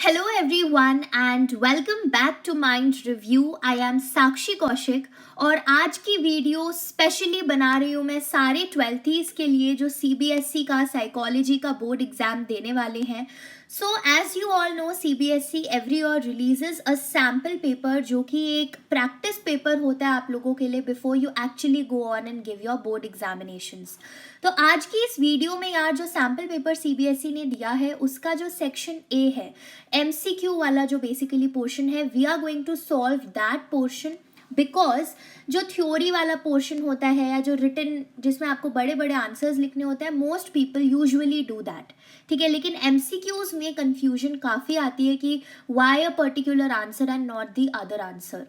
Hello everyone and welcome back to Mind Review. I am साक्षी कौशिक और आज की video specially बना रही हूँ मैं सारे 12th के लिए जो CBSE का साइकोलॉजी का बोर्ड एग्जाम देने वाले हैं. So as you all know CBSE every year releases a sample paper जो कि एक प्रैक्टिस पेपर होता है आप लोगों के लिए before you actually go on and give your board examinations. तो आज की इस वीडियो में यार जो सैम्पल पेपर CBSE ने दिया है उसका जो सेक्शन A है MCQ वाला जो बेसिकली पोर्शन है we are going to solve that portion because जो थ्योरी वाला पोर्शन होता है या जो रिटन जिसमें आपको बड़े बड़े आंसर्स लिखने होते हैं most people usually do that. ठीक है, लेकिन MCQs में कंफ्यूजन काफ़ी आती है कि why a particular answer and not the other answer.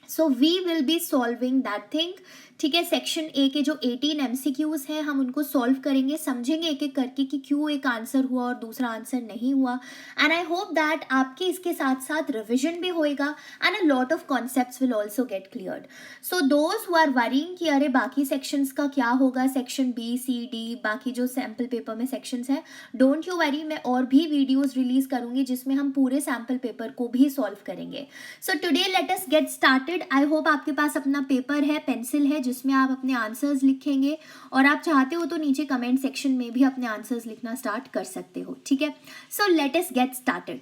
So we will be solving that thing. ठीक है, सेक्शन A के जो 18 MCQs हैं हम उनको सॉल्व करेंगे, समझेंगे एक एक करके कि क्यों एक आंसर हुआ और दूसरा आंसर नहीं हुआ. एंड आई होप दैट आपके इसके साथ साथ रिविजन भी होएगा and a lot of concepts will also get cleared. So those who are worrying कि अरे बाकी सेक्शंस का क्या होगा, सेक्शन B, C, D बाकी जो सैम्पल पेपर में सेक्शंस हैं, डोंट यू वरी, मैं और भी वीडियोज़ रिलीज करूँगी जिसमें हम पूरे सैम्पल पेपर को भी सॉल्व करेंगे. So today let us get started. I hope आपके पास अपना पेपर है, पेंसिल है जिसमें आप अपने आंसर्स लिखेंगे और आप चाहते हो तो नीचे कमेंट सेक्शन में भी अपने आंसर्स लिखना स्टार्ट कर सकते हो. ठीक है, सो लेट अस गेट स्टार्टेड.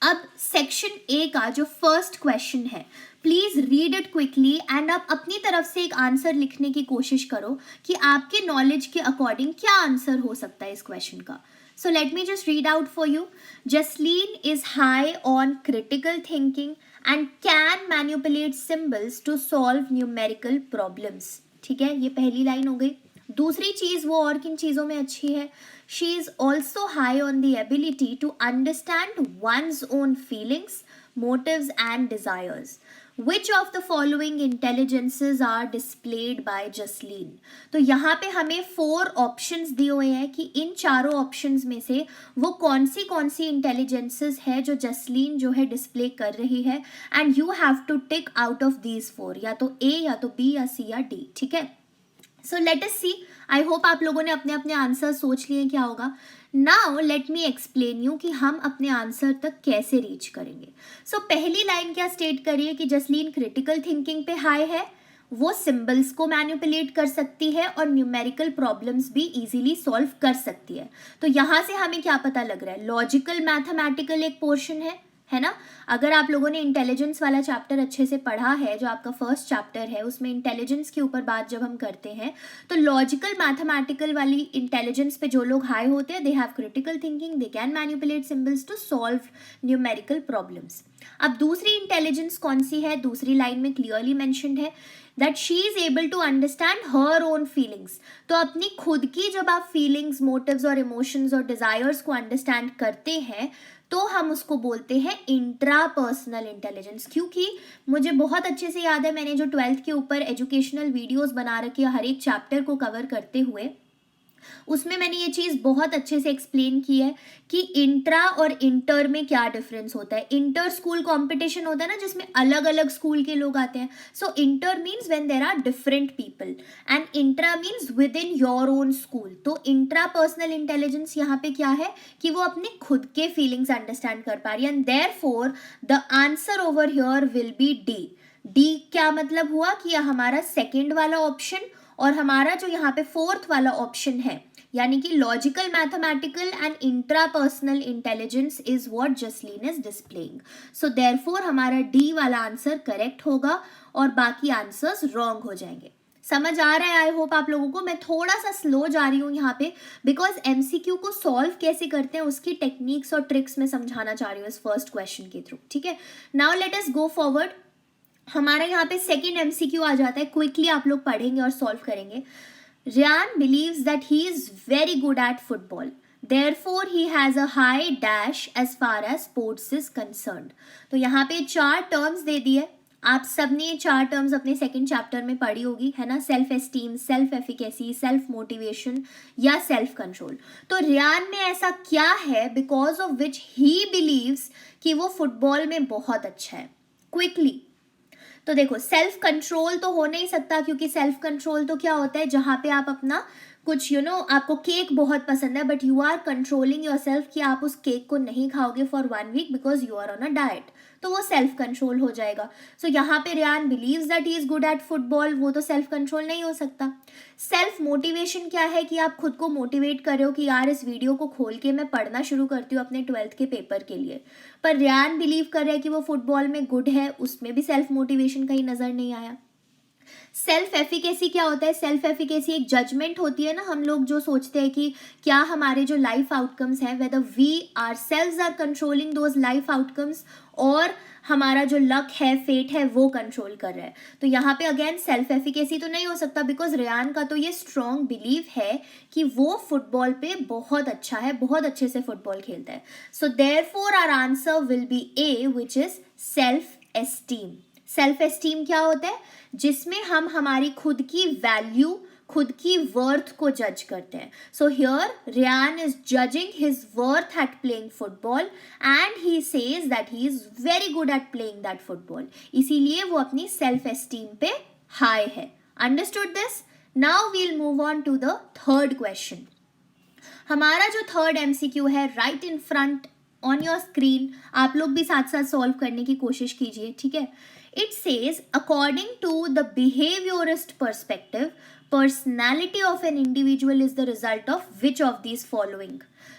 अब सेक्शन A का जो फर्स्ट क्वेश्चन है please read it quickly and आप अपनी तरफ से एक आंसर लिखने की कोशिश करो कि आपके नॉलेज के अकॉर्डिंग क्या आंसर हो सकता है इस क्वेश्चन का. So let me just read out for you. Jasleen is high on critical thinking and can manipulate symbols to solve numerical problems. ठीक है, ये पहली लाइन हो गई. दूसरी चीज वो और किन चीजों में अच्छी है? She is also high on the ability to understand one's own feelings, motives and desires. Which of the following intelligences are displayed by Jasleen? तो यहाँ पे हमें 4 ऑप्शंस दिए हुए हैं कि इन चारों ऑप्शंस में से वो कौन सी इंटेलिजेंसेस है जो जसलीन जो है डिस्प्ले कर रही है and you have to tick out of these 4, या तो A या तो B या C या D. ठीक है, सो let us C. I hope आप लोगों ने अपने अपने आंसर सोच लिए क्या होगा. Now let me explain you कि हम अपने आंसर तक कैसे रीच करेंगे. सो पहली लाइन क्या स्टेट करिए कि जसलीन क्रिटिकल थिंकिंग पे हाई है, वो सिंबल्स को मैनिपुलेट कर सकती है और न्यूमेरिकल प्रॉब्लम्स भी इजीली सॉल्व कर सकती है. तो यहाँ से हमें क्या पता लग रहा है, लॉजिकल मैथमेटिकल एक पोर्शन है ना. अगर आप लोगों ने इंटेलिजेंस वाला चैप्टर अच्छे से पढ़ा है, जो आपका फर्स्ट चैप्टर है उसमें इंटेलिजेंस के ऊपर बात जब हम करते हैं तो लॉजिकल मैथमेटिकल वाली इंटेलिजेंस पे जो लोग हाई होते हैं they have critical thinking, they can manipulate symbols to solve numerical problems. अब दूसरी इंटेलिजेंस कौन सी है, दूसरी लाइन में क्लियरली मेंशन्ड है that she is able to understand her own feelings. तो अपनी खुद की जब आप फीलिंग्स, मोटिव्स और इमोशंस और डिजायर्स को अंडरस्टैंड करते हैं तो हम उसको बोलते हैं इंट्रापर्सनल इंटेलिजेंस. क्योंकि मुझे बहुत अच्छे से याद है मैंने जो 12th के ऊपर एजुकेशनल वीडियोस बना रखी है हर एक चैप्टर को कवर करते हुए, उसमें मैंने ये चीज़ बहुत अच्छे से एक्सप्लेन की है कि इंट्रा और इंटर में क्या डिफरेंस होता है. इंटर स्कूल कंपटीशन होता है ना जिसमें अलग अलग स्कूल के लोग आते हैं. So inter means when there are different people and intra means within your own school. तो इंट्रा पर्सनल इंटेलिजेंस यहाँ पे क्या है कि वो अपने खुद के फीलिंग्स अंडरस्टैंड कर पा रही है and therefore the answer over here will be D. D क्या मतलब हुआ कि हमारा सेकेंड वाला ऑप्शन और हमारा जो यहाँ पे फोर्थ वाला ऑप्शन है यानी कि logical mathematical and intrapersonal intelligence is what Jasleen is displaying. So therefore हमारा डी वाला आंसर करेक्ट होगा और बाकी आंसर्स रॉन्ग हो जाएंगे. समझ आ रहा है आई होप आप लोगों को. मैं थोड़ा सा स्लो जा रही हूँ यहाँ पे बिकॉज MCQ को सॉल्व कैसे करते हैं उसकी टेक्निक्स और ट्रिक्स में समझाना चाह रही हूँ इस फर्स्ट क्वेश्चन के थ्रू. ठीक है, now let us go forward. हमारा यहाँ पे सेकेंड MCQ आ जाता है, क्विकली आप लोग पढ़ेंगे और सॉल्व करेंगे. Ryan believes that he is very good at football. Therefore, he has a high dash as far as sports is concerned. तो यहाँ पे 4 टर्म्स दे दिए. आप सबने ये 4 टर्म्स अपने सेकंड चैप्टर में पढ़ी होगी है ना. Self esteem, self efficacy, self motivation या सेल्फ कंट्रोल. तो रियान में ऐसा क्या है because of which he believes कि वो फुटबॉल में बहुत अच्छा है. क्विकली तो देखो सेल्फ कंट्रोल तो हो नहीं सकता क्योंकि सेल्फ कंट्रोल तो क्या होता है जहाँ पे आप अपना कुछ आपको केक बहुत पसंद है but you are controlling yourself कि आप उस केक को नहीं खाओगे for 1 week because you are on a diet, तो वो सेल्फ कंट्रोल हो जाएगा. सो यहाँ पे Ryan believes that he is good at football, वो तो सेल्फ कंट्रोल नहीं हो सकता. सेल्फ मोटिवेशन क्या है कि आप खुद को मोटिवेट कर रहे हो कि यार इस वीडियो को खोल के मैं पढ़ना शुरू करती हूँ अपने 12th के पेपर के लिए. पर रियान बिलीव कर रहा है कि वो फुटबॉल में गुड है, उसमें भी सेल्फ मोटिवेशन कहीं नजर नहीं आया. सेल्फ एफिकेसी क्या होता है? सेल्फ एफिकेसी एक जजमेंट होती है ना, हम लोग जो सोचते हैं कि क्या हमारे जो लाइफ आउटकम्स हैं whether we are selves are controlling those life outcomes और हमारा जो लक है, फेट है, वो कंट्रोल कर रहा है. तो यहाँ पे अगेन सेल्फ एफिकेसी तो नहीं हो सकता बिकॉज रियान का तो ये स्ट्रॉन्ग बिलीव है कि वो फुटबॉल पे बहुत अच्छा है, बहुत अच्छे से फुटबॉल खेलता है. So therefore our answer will be A which is self esteem. Self esteem क्या होता है? जिसमें हम हमारी खुद की वैल्यू, खुद की वर्थ को जज करते हैं. So here Ryan is judging his worth at playing football and he says that he is very good at playing that football. इसीलिए वो अपनी सेल्फ एस्टीम पे हाई है. Understood this? Now we'll move on to the third question. हमारा जो third MCQ है right in front on your screen, आप लोग भी साथ साथ सॉल्व करने की कोशिश कीजिए, ठीक है. It says, according to the behaviorist perspective, personality of an individual is the result of which of these following?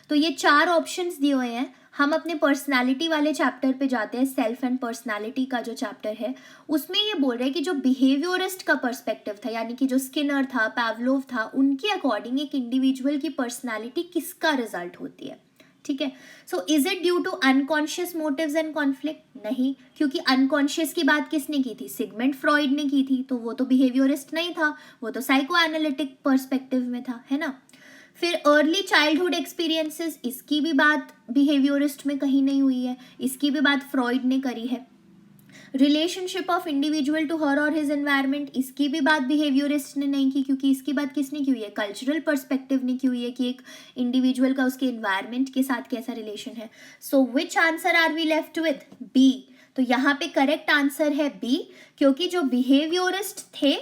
तो ये 4 ऑप्शंस दिए हुए हैं. हम अपने पर्सनालिटी वाले चैप्टर पे जाते हैं. सेल्फ एंड पर्सनालिटी का जो चैप्टर है उसमें ये बोल रहे हैं कि जो बिहेवियरिस्ट का पर्सपेक्टिव था, यानी कि जो स्किनर था, पावलोव था, उनके अकॉर्डिंग एक इंडिविजुअल की पर्सनालिटी किसका रिजल्ट होती है, ठीक है. So is it due to unconscious motives and conflict? नहीं, क्योंकि अनकॉन्शियस की बात किसने की थी? सिगमंड फ्रॉइड ने की थी, तो वो तो बिहेवियरिस्ट नहीं था, वो तो साइको एनालिटिक पर्सपेक्टिव में था, है ना. फिर अर्ली चाइल्डहुड एक्सपीरियंसेस, इसकी भी बात बिहेवियरिस्ट में कहीं नहीं हुई है, इसकी भी बात फ्रॉइड ने करी है. Relationship of individual to her or his environment, इसकी भी बात बिहेवियरिस्ट ने नहीं की, क्योंकि इसकी बात किसने की हुई है? कल्चरल पर्सपेक्टिव ने की हुई है कि एक इंडिविजुअल का उसके एनवायरमेंट के साथ कैसा रिलेशन है. So which answer are we left with? B. तो यहाँ पे करेक्ट आंसर है बी, क्योंकि जो बिहेवियरिस्ट थे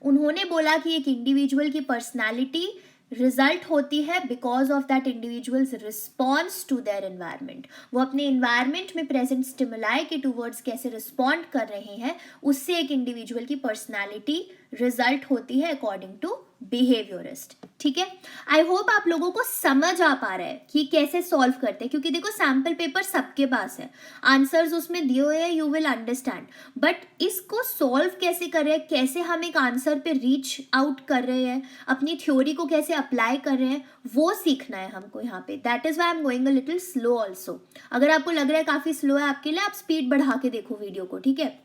उन्होंने बोला कि एक इंडिविजुअल की पर्सनैलिटी रिजल्ट होती है because of that individual's response to their environment. वो अपने एनवायरमेंट में प्रेजेंट स्टिमुलाई के टूवर्ड्स कैसे रिस्पॉन्ड कर रहे हैं, उससे एक इंडिविजुअल की पर्सनालिटी रिजल्ट होती है अकॉर्डिंग टू बिहेवियरिस्ट, ठीक है. आई होप आप लोगों को समझ आ पा रहा है कि कैसे सॉल्व करते हैं, क्योंकि देखो सैम्पल पेपर सबके पास है, आंसर्स उसमें दिए हुए हैं, यू विल अंडरस्टैंड. बट इसको सॉल्व कैसे कर रहे हैं, कैसे हम एक आंसर पे रीच आउट कर रहे हैं, अपनी थ्योरी को कैसे अप्लाई कर रहे हैं, वो सीखना है हमको यहाँ पे. That is why I am going a little slow also. अगर आपको लग रहा है काफी स्लो है आपके लिए, आप स्पीड बढ़ा के देखो वीडियो को, ठीक है.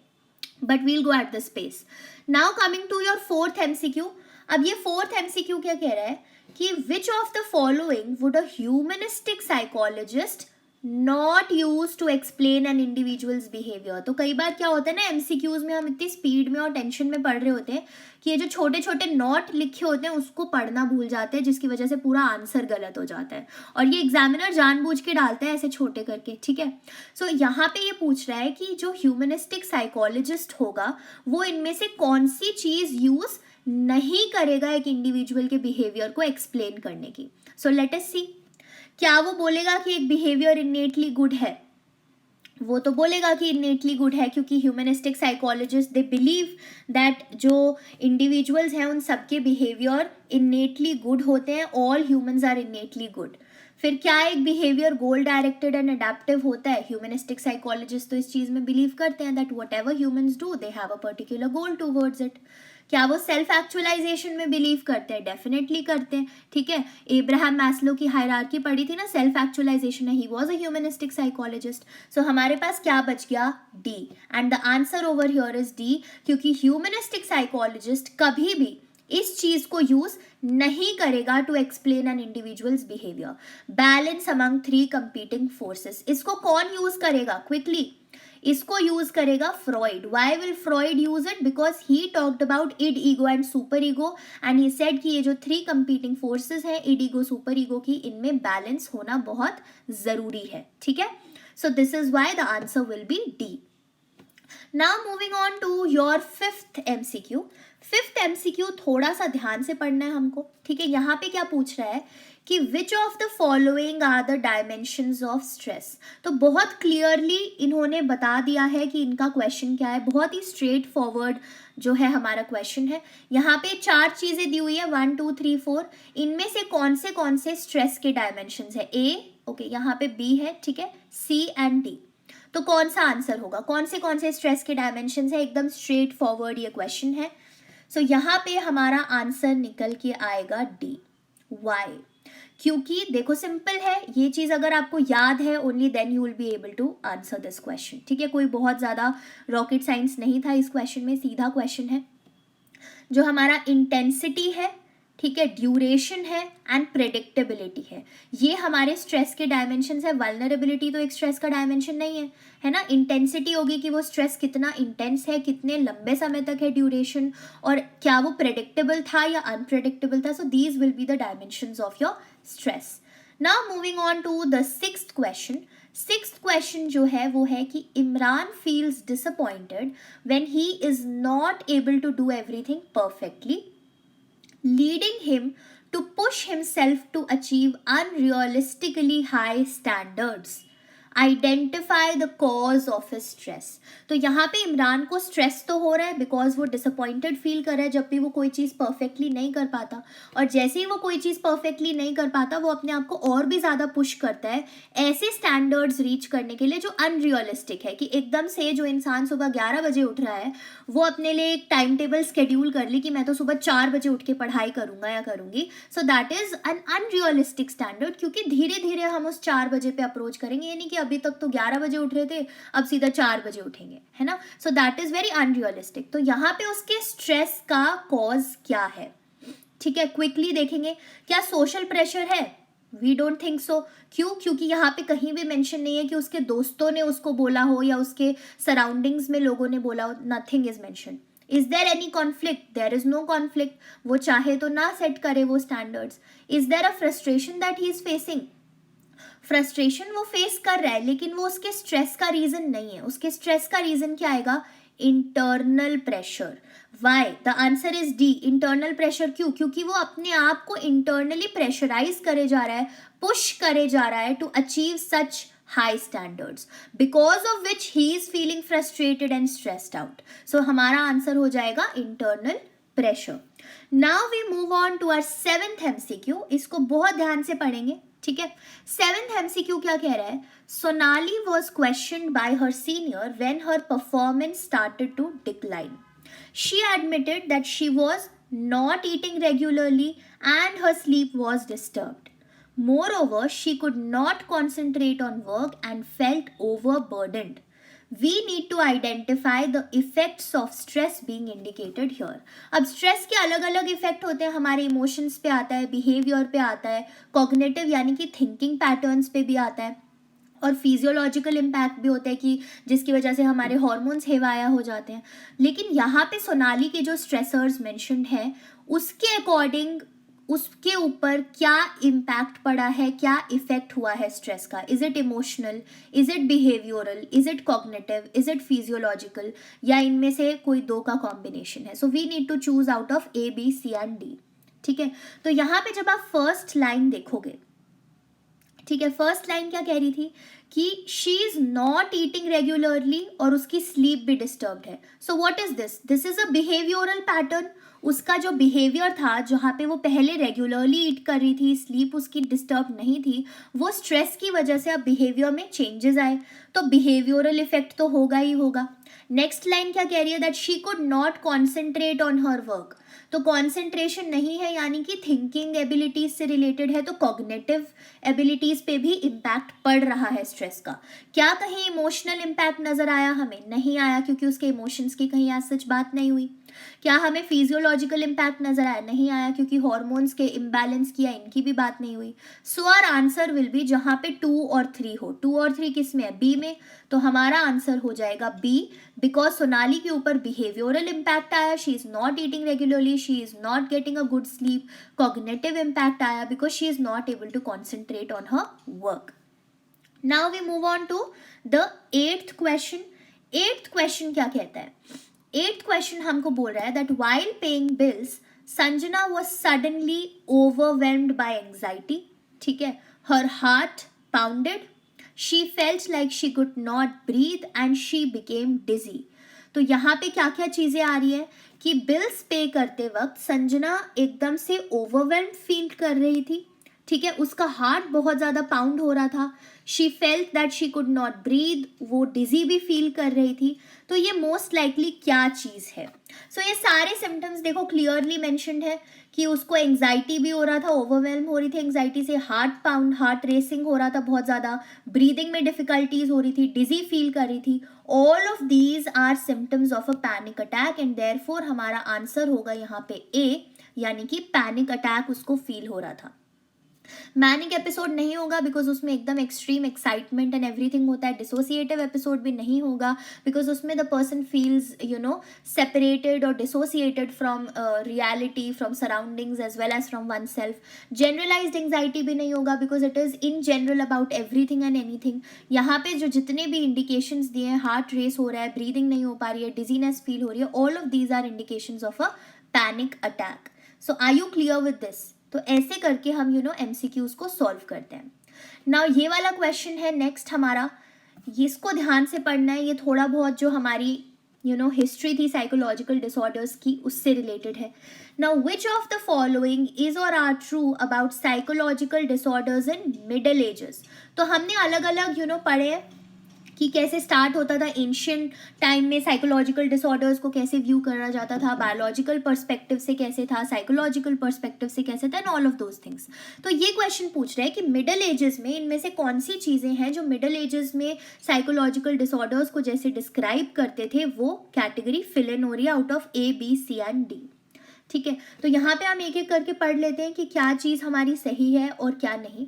But we'll go at the space. Now coming to your fourth MCQ. अब ये फोर्थ एमसीक्यू क्या कह रहा है कि which of the following would a humanistic psychologist not use to explain an individual's behaviour. तो कई बार क्या होता है ना, एमसीक्यूज में हम इतनी स्पीड में और टेंशन में पढ़ रहे होते हैं कि ये जो छोटे छोटे नोट लिखे होते हैं उसको पढ़ना भूल जाते हैं, जिसकी वजह से पूरा आंसर गलत हो जाता है. और ये एग्जामिनर जानबूझ के डालता है ऐसे छोटे करके, ठीक है. सो यहाँ पे ये पूछ रहा है कि जो ह्यूमनिस्टिक साइकोलॉजिस्ट होगा वो इनमें से कौन सी चीज यूज नहीं करेगा एक इंडिविजुअल के बिहेवियर को एक्सप्लेन करने की. सो लेट अस सी. क्या वो बोलेगा कि एक बिहेवियर इनेटली गुड है? वो तो बोलेगा कि इनेटली गुड है, क्योंकि humanistic psychologist they believe that जो इंडिविजुअल्स हैं उन सबके बिहेवियर इनेटली गुड होते हैं. All humans are innately good. फिर क्या एक behaviour goal directed and adaptive होता है? ह्यूमनिस्टिक साइकोलॉजिस्ट तो इस चीज में बिलीव करते हैं that what ever humans do they have a particular goal towards it. क्या वो सेल्फ एक्चुअलाइजेशन में बिलीव करते हैं? डेफिनेटली करते हैं, ठीक है. एब्राहम मैस्लो की हायरार्की पढ़ी थी ना, सेल्फ एक्चुअलाइजेशन है. He was a humanistic psychologist. So हमारे पास क्या बच गया? D. And the answer over here is D, क्योंकि ह्यूमनिस्टिक साइकोलॉजिस्ट कभी भी इस चीज को यूज नहीं करेगा to explain an individual's behaviour. Balance among 3 competing forces, इसको कौन यूज करेगा? क्विकली इसको यूज करेगा Freud. Why will Freud use it? Because he talked about id ego and super ego and he said कि ये जो 3 कंपीटिंग फोर्सेस हैं id ego super ego की, इनमें बैलेंस होना बहुत जरूरी है, ठीक है. So this is why the answer will be D. Now moving on to your fifth MCQ. Fifth MCQ थोड़ा सा ध्यान से पढ़ना है हमको, ठीक है. यहाँ पे क्या पूछ रहा है कि which of the following are the dimensions of stress. तो बहुत क्लियरली इन्होंने बता दिया है कि इनका क्वेश्चन क्या है. बहुत ही स्ट्रेट फॉरवर्ड जो है हमारा क्वेश्चन है. यहाँ पे 4 चीजें दी हुई है, 1 2 3 4. इनमें से कौन से स्ट्रेस के डायमेंशंस है. ए, ओके, यहाँ पे बी है, ठीक है, सी एंड डी. तो कौन सा आंसर होगा, कौन से स्ट्रेस के डायमेंशंस है. एकदम स्ट्रेट फॉरवर्ड ये क्वेश्चन है. सो यहाँ पे हमारा आंसर निकल के आएगा डी. वाई? क्योंकि देखो सिंपल है ये चीज, अगर आपको याद है only then you will be able to answer this question, ठीक है. कोई बहुत ज्यादा रॉकेट साइंस नहीं था इस क्वेश्चन में, सीधा क्वेश्चन है. जो हमारा इंटेंसिटी है, ठीक है, ड्यूरेशन है एंड प्रेडिक्टेबिलिटी है, ये हमारे स्ट्रेस के डायमेंशन है. वल्नरेबिलिटी तो एक स्ट्रेस का डायमेंशन नहीं है, है ना. इंटेंसिटी होगी कि वो स्ट्रेस कितना इंटेंस है, कितने लंबे समय तक है ड्यूरेशन, और क्या वो प्रेडिक्टेबल था या अनप्रेडिक्टेबल था. So these will be the dimensions of your stress. Now moving on to the sixth question. Sixth question जो है वो है कि Imran feels disappointed when he is not able to do everything perfectly, leading him to push himself to achieve unrealistically high standards. Identify the cause of his stress. तो यहाँ पे इमरान को stress तो हो रहा है बिकॉज वो डिसअपॉइंटेड फील कर रहा है जब भी वो कोई चीज़ परफेक्टली नहीं कर पाता, और जैसे ही वो कोई चीज़ परफेक्टली नहीं कर पाता वो अपने आप को और भी ज़्यादा पुश करता है ऐसे स्टैंडर्ड्स रीच करने के लिए जो अनरियलिस्टिक है. कि एकदम से जो इंसान सुबह 11 बजे उठ रहा है वो अपने लिए एक टाइम टेबल स्केड्यूल कर ली कि मैं तो सुबह 4 बजे उठ के पढ़ाई करूंगा या करूंगी. So that is an unrealistic standard, क्योंकि धीरे धीरे हम उस 4 बजे पे अप्रोच करेंगे. यानी कि अभी तक तो 11 बजे उठ रहे थे, अब सीधा 4 बजे उठेंगे, है ना. So that is very unrealistic. तो यहाँ पे उसके स्ट्रेस का कॉज क्या है, ठीक है, क्विकली देखेंगे. क्या सोशल प्रेशर है? We don't think so. क्यों? क्योंकि यहाँ पे कहीं भी मेंशन नहीं है कि उसके दोस्तों ने उसको बोला हो या उसके सराउंडिंग्स में लोगों ने बोला हो. Nothing is mention. Is there any conflict? There is no conflict. वो चाहे तो ना सेट करे वो standards. Is there a frustration that he is facing? Frustration वो फेस कर रहा है लेकिन वो उसके स्ट्रेस का रीजन नहीं है. उसके स्ट्रेस का रीजन क्या आएगा? Internal pressure. Why? The answer is D, internal pressure. क्यों? क्योंकि वो अपने आप को इंटरनली प्रेशराइज करे जा रहा है, पुश करे जा रहा है to achieve such high standards, because of which he is feeling frustrated and stressed out. So हमारा आंसर हो जाएगा internal pressure. Now we move on to our 7th MCQ. इसको बहुत ध्यान से पढ़ेंगे, ठीक है. 7th MCQ क्या कह रहा है? Sonali was questioned by her senior when her performance started to decline. She admitted that she was not eating regularly and her sleep was disturbed. Moreover, she could not concentrate on work and felt overburdened. We need to identify the effects of stress being indicated here. अब stress के अलग अलग effect होते हैं. हमारे emotions पे आता है, बिहेवियर पे आता है, कॉग्निटिव यानी कि थिंकिंग पैटर्न्स पे भी आता है, और फिजियोलॉजिकल इम्पैक्ट भी होता है कि जिसकी वजह से हमारे हार्मोन्स हेवाया हो जाते हैं. लेकिन यहाँ पे सोनाली के जो स्ट्रेसर्स मेंशन्ड हैं उसके अकॉर्डिंग उसके ऊपर क्या इम्पैक्ट पड़ा है, क्या इफेक्ट हुआ है स्ट्रेस का. Is it emotional, is it behavioural, is it cognitive, is it physiological, या इनमें से कोई दो का कॉम्बिनेशन है. So we need to choose out of A, B, C and D, ठीक है. तो यहाँ पे जब आप फर्स्ट लाइन देखोगे, ठीक है, फर्स्ट लाइन क्या कह रही थी कि she is not eating regularly और उसकी स्लीप भी डिस्टर्ब्ड है. So what is this? This is a behavioural pattern. उसका जो बिहेवियर था जहाँ पे वो पहले रेगुलरली ईट कर रही थी, स्लीप उसकी डिस्टर्ब नहीं थी, वो स्ट्रेस की वजह से अब बिहेवियर में चेंजेस आए, तो बिहेवियरल इफेक्ट तो होगा ही होगा. नेक्स्ट लाइन क्या कह रही है? That she could not concentrate on her work. तो कॉन्सेंट्रेशन नहीं है यानी कि थिंकिंग एबिलिटीज से रिलेटेड है, तो कॉग्निटिव एबिलिटीज पे भी इम्पैक्ट पड़ रहा है स्ट्रेस का. क्या कहीं इमोशनल इम्पैक्ट नजर आया? हमें नहीं आया, क्योंकि उसके इमोशंस की कहीं आज सच बात नहीं हुई. क्या हमें फिजियोलॉजिकल इम्पैक्ट नजर आया? नहीं आया, क्योंकि हार्मोन्स के इम्बैलेंस किया इनकी भी बात नहीं हुई. So our answer will be जहां पे 2 और 3 हो. 2 और 3 किस में है? बी में. तो हमारा आंसर हो जाएगा बी, बिकॉज सोनाली के ऊपर बिहेवियरल इम्पैक्ट आया, she is not eating regularly, she is not getting a good sleep. Cognitive impact आया because she is not able to concentrate on her work. Now we move on to the 8th question. Eighth question क्या कहता है? Eighth question हमको बोल रहा है that while paying bills Sanjana was suddenly overwhelmed by anxiety. ठीक है, her heart pounded, she felt like she could not breathe and she became dizzy. तो यहाँ पे क्या क्या चीजें आ रही है कि बिल्स पे करते वक्त संजना एकदम से ओवरवेल्म्ड फील कर रही थी. ठीक है, उसका हार्ट बहुत ज़्यादा पाउंड हो रहा था. She felt that she could not breathe, वो डिजी भी फील कर रही थी. तो ये मोस्ट लाइकली क्या चीज़ है? सो ये सारे सिम्टम्स देखो क्लियरली मेंशन्ड है कि उसको एंग्जाइटी भी हो रहा था, ओवरवेल्म हो रही थी एंग्जाइटी से, हार्ट पाउंड, हार्ट रेसिंग हो रहा था बहुत ज़्यादा, ब्रीदिंग में डिफिकल्टीज हो रही थी, डिजी फील कर रही थी. All of these are symptoms of a panic attack and therefore हमारा आंसर होगा यहाँ पे ए, यानी कि पैनिक अटैक उसको फील हो रहा था. मैनिक एपिसोड नहीं होगा बिकॉज उसमें एकदम एक्सट्रीम एक्साइटमेंट एंड एवरीथिंग होता है. डिसोसिएटिव एपिसोड भी नहीं होगा बिकॉज उसमें द पर्सन फील्स सेपरेटेड और dissociated from reality, from surroundings as well as from one self. Generalised anxiety भी नहीं होगा because it is in general about everything and anything. यहाँ पे जो जितने भी इंडिकेशंस दिए हैं, हार्ट रेस हो रहा है, ब्रीदिंग नहीं हो पा रही है, डिजीनेस फील हो रही है, all of these are indications of a panic attack. So are you clear with this? तो ऐसे करके हम MCQs को सॉल्व करते हैं. नाउ ये वाला क्वेश्चन है नेक्स्ट हमारा, इसको ध्यान से पढ़ना है. ये थोड़ा बहुत जो हमारी हिस्ट्री थी साइकोलॉजिकल डिसऑर्डर्स की उससे रिलेटेड है. Now which of the following is or are true about psychological disorders in middle ages? तो हमने अलग अलग पढ़े हैं कि कैसे स्टार्ट होता था एंशियंट टाइम में, साइकोलॉजिकल डिसऑर्डर्स को कैसे व्यू करा जाता था, बायोलॉजिकल पर्सपेक्टिव से कैसे था, साइकोलॉजिकल पर्सपेक्टिव से कैसे था, and all of those things. तो ये क्वेश्चन पूछ रहा है कि मिडल एजेस में इनमें से कौन सी चीज़ें हैं जो मिडल एजेस में साइकोलॉजिकल डिसऑर्डर्स को जैसे डिस्क्राइब करते थे वो कैटेगरी फिल इन हो रही है out of A, B, C and D. ठीक है, तो यहाँ पे हम एक एक करके पढ़ लेते हैं कि क्या चीज़ हमारी सही है और क्या नहीं.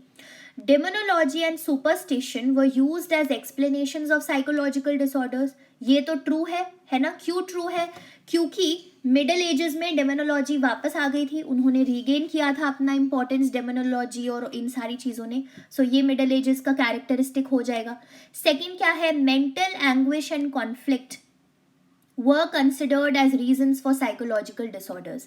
Demonology and superstition were used as explanations of psychological disorders. ये तो ट्रू है ना? क्यों ट्रू है? क्योंकि मिडल एजेस में डेमोनोलॉजी वापस आ गई थी, उन्होंने रीगेन किया था अपना इंपॉर्टेंस डेमोनोलॉजी और इन सारी चीज़ों ने. सो ये मिडल एजेस का कैरेक्टरिस्टिक हो जाएगा. सेकेंड क्या है? Mental anguish and conflict were considered as reasons for psychological disorders.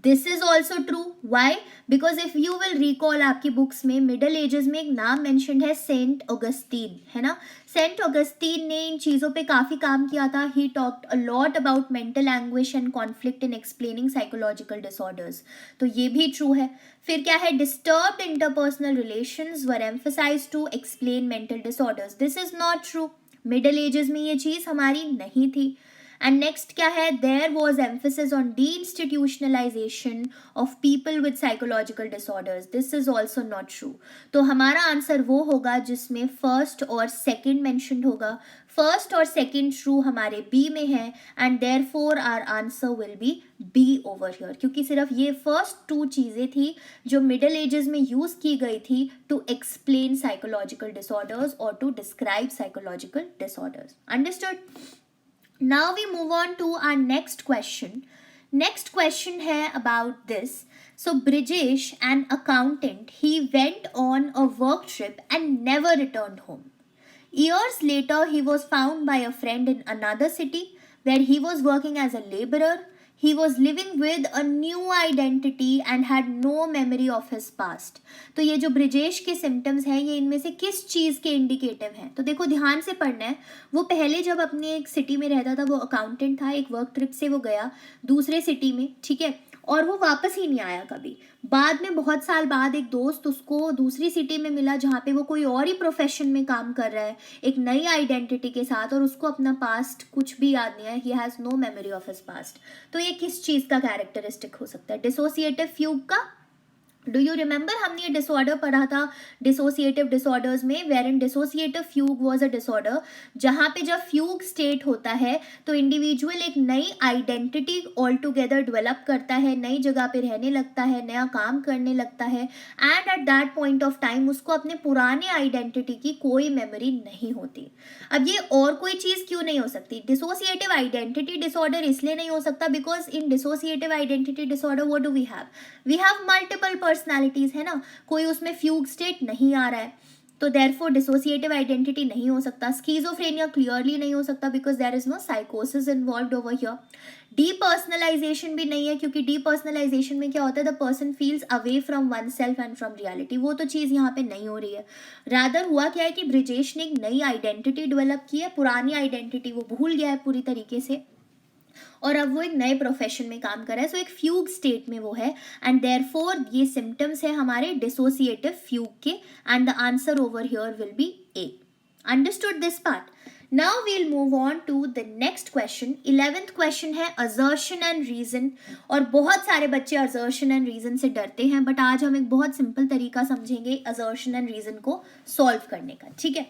This is also true. Why? Because if you will recall आपकी बुक्स में मिडल एजेस में एक नाम मेंशन्ड है सेंट ऑगस्टीन, है ना? सेंट ऑगस्टीन ने इन चीज़ों पे काफ़ी काम किया था. He talked a lot about mental anguish and conflict in explaining psychological disorders. तो ये भी ट्रू है. फिर क्या है? Disturbed interpersonal relations were emphasized to explain mental disorders. This is not true. Middle ages में ये चीज़ हमारी नहीं थी. एंड नेक्स्ट क्या है? There was emphasis on deinstitutionalisation of people with psychological disorders. This is also not true. तो हमारा answer वो होगा जिसमें फर्स्ट और सेकेंड मैंशनड होगा. फर्स्ट और सेकेंड ट्रू हमारे बी में है and therefore our answer will be B over here, क्योंकि सिर्फ ये फर्स्ट टू चीज़ें थी जो मिडल एजेस में यूज़ की गई थी टू एक्सप्लेन साइकोलॉजिकल डिसऑर्डर्स और to describe psychological disorders. Understood? Now we move on to our next question. Next question है about this. So Brijesh, an accountant, he went on a work trip and never returned home. Years later, he was found by a friend in another city where he was working as a laborer. He was living with a new identity and had no memory of his past. तो ये जो ब्रिजेश के symptoms हैं ये इनमें से किस चीज़ के इंडिकेटिव हैं? तो देखो ध्यान से पढ़ना है. वो पहले जब अपने एक सिटी में रहता था, वो अकाउंटेंट था, एक वर्क ट्रिप से वो गया दूसरे सिटी में, ठीक है, और वो वापस ही नहीं आया कभी. बाद में बहुत साल बाद एक दोस्त उसको दूसरी सिटी में मिला जहाँ पे वो कोई और ही प्रोफेशन में काम कर रहा है एक नई आइडेंटिटी के साथ, और उसको अपना पास्ट कुछ भी याद नहीं है. He has no memory of his past. तो ये किस चीज़ का कैरेक्टरिस्टिक हो सकता है? डिसोसिएटिव फ्यूग का. डू यू रिमेंबर हमने ये डिसऑर्डर पढ़ा था डिसोसिएटिव डिसऑर्डर्स में, where in dissociative fugue was a disorder जहाँ पे जब फ्यूग स्टेट होता है तो इंडिविजुअल एक नई आइडेंटिटी ऑल टुगेदर डेवलप करता है, नई जगह पे रहने लगता है, नया काम करने लगता है, and at that point of time उसको अपने पुराने आइडेंटिटी की कोई मेमोरी नहीं होती. अब ये और कोई चीज़ क्यों नहीं हो सकती? डिसोसिएटिव आइडेंटिटी डिसऑर्डर इसलिए नहीं हो सकता because in dissociative identity disorder what do we have multiple personalities, है ना? कोई उसमें फ्यूग स्टेट नहीं आ रहा है. तो देयरफॉर डिसोसिएटिव आइडेंटिटी नहीं हो सकता. स्किज़ोफ्रेनिया क्लियरली नहीं हो सकता बिकॉज देयर इज नो साइकोसिस इन्वॉल्व्ड ओवर हियर. डीपर्सनलाइजेशन भी नहीं है क्योंकि डीपर्सनलाइजेशन में क्या होता है, the person feels away from one self and from reality. वो तो चीज़ यहाँ पे नहीं हो रही है. रादर हुआ क्या है कि ब्रिजेश ने एक नई आइडेंटिटी डेवलप की है, पुरानी आइडेंटिटी वो भूल गया है पूरी तरीके से और अब वो एक नए प्रोफेशन में काम कर रहा है. सो एक फ्यूग स्टेट में वो है एंड देयरफॉर ये सिम्टम्स है हमारे डिसोसिएटिव फ्यूग के and the answer over here will be A. Understood this part. Now we'll move on to the next question. 11th question है assertion and reason. और बहुत सारे बच्चे assertion and reason से डरते हैं बट आज हम एक बहुत सिंपल तरीका समझेंगे assertion and reason को सॉल्व करने का. ठीक है,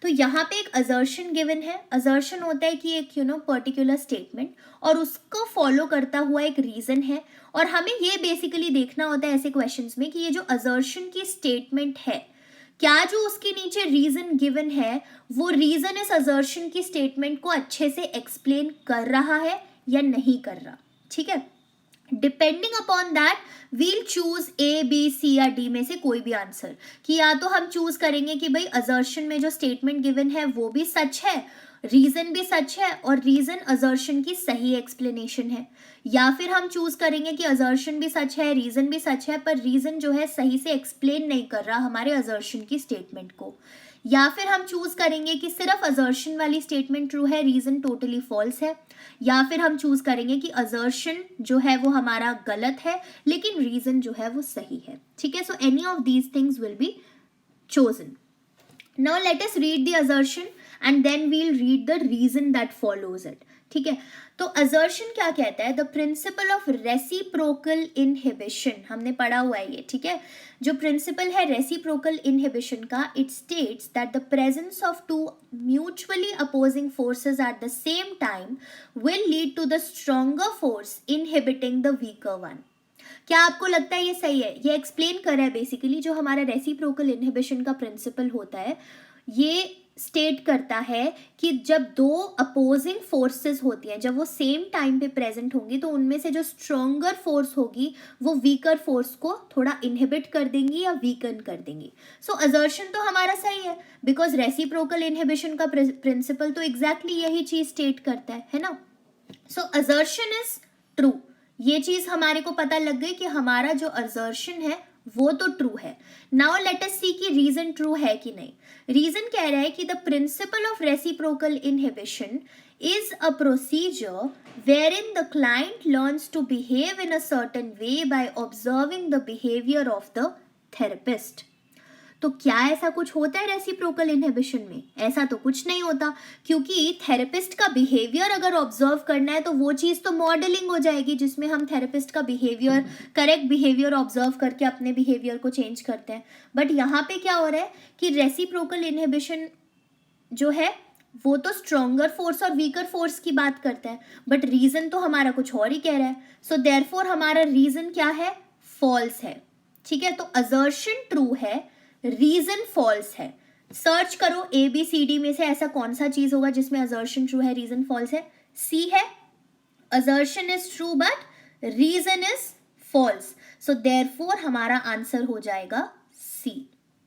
तो यहाँ पे एक assertion given है. assertion होता है कि एक पर्टिकुलर स्टेटमेंट और उसको फॉलो करता हुआ एक रीजन है और हमें ये बेसिकली देखना होता है ऐसे क्वेश्चंस में कि ये जो assertion की स्टेटमेंट है क्या जो उसके नीचे रीजन गिवन है वो रीजन इस असर्शन की स्टेटमेंट को अच्छे से एक्सप्लेन कर रहा है या नहीं कर रहा. ठीक है, depending upon that we'll choose A B C या डी में से कोई भी आंसर. कि या तो हम चूज करेंगे कि भाई असर्शन में जो स्टेटमेंट गिवन है वो भी सच है, रीजन भी सच है और रीजन असर्शन की सही एक्सप्लेनेशन है, या फिर हम चूज करेंगे कि असर्शन भी सच है, रीजन भी सच है पर रीजन जो है सही से एक्सप्लेन नहीं कर रहा हमारे असर्शन की स्टेटमेंट को, या फिर हम चूज करेंगे कि सिर्फ असर्शन वाली स्टेटमेंट ट्रू है, रीजन टोटली फॉल्स है, या फिर हम चूज करेंगे कि असर्शन जो है वो हमारा गलत है लेकिन रीजन जो है वो सही है. ठीक है, so any of these things will be chosen. Now let us read the assertion and then we'll read the reason that follows it. ठीक है, तो assertion क्या कहता है, the principle of reciprocal inhibition हमने पढ़ा हुआ है ये. ठीक है, जो principle है reciprocal inhibition का, it states that the presence of two mutually opposing forces at the same time will lead to the stronger force inhibiting the weaker one. क्या आपको लगता है ये सही है? ये एक्सप्लेन कर रहा है बेसिकली जो हमारा रेसिप्रोकल इनहिबिशन का प्रिंसिपल होता है, ये स्टेट करता है कि जब दो अपोजिंग फोर्सेस होती हैं, जब वो सेम टाइम पे प्रेजेंट होंगी तो उनमें से जो स्ट्रोंगर फोर्स होगी वो वीकर फोर्स को थोड़ा इनहिबिट कर देंगी या वीकन कर देंगी. सो असर्शन तो हमारा सही है बिकॉज रेसिप्रोकल इनहिबिशन का प्रिंसिपल तो एग्जैक्टली यही चीज स्टेट करता है ना. सो असर्शन इज ट्रू. ये चीज हमारे को पता लग गई कि हमारा जो असर्शन है वो तो ट्रू है. नाउ लेट अस सी कि रीजन ट्रू है कि नहीं. रीजन कह रहा है कि the principle of reciprocal inhibition is a procedure wherein the client learns to behave in a certain way by observing the behavior of the therapist. तो क्या ऐसा कुछ होता है रेसिप्रोकल इनहिबिशन में? ऐसा तो कुछ नहीं होता क्योंकि थेरेपिस्ट का बिहेवियर अगर ऑब्जर्व करना है तो वो चीज़ तो मॉडलिंग हो जाएगी जिसमें हम थेरेपिस्ट का बिहेवियर, करेक्ट बिहेवियर ऑब्जर्व करके अपने बिहेवियर को चेंज करते हैं. बट यहाँ पे क्या हो रहा है कि रेसिप्रोकल इनहिबिशन जो है वो तो स्ट्रोंगर फोर्स और वीकर फोर्स की बात करता है बट रीजन तो हमारा कुछ और ही कह रहा है. सो देयरफॉर हमारा रीजन क्या है? फॉल्स है. ठीक है, तो असर्शन ट्रू है, रीजन फॉल्स है. सर्च करो ABCD में से ऐसा कौन सा चीज होगा जिसमें असर्शन ट्रू है, रीजन फॉल्स है. C है, assertion is true but reason is false. So therefore हमारा आंसर हो जाएगा C.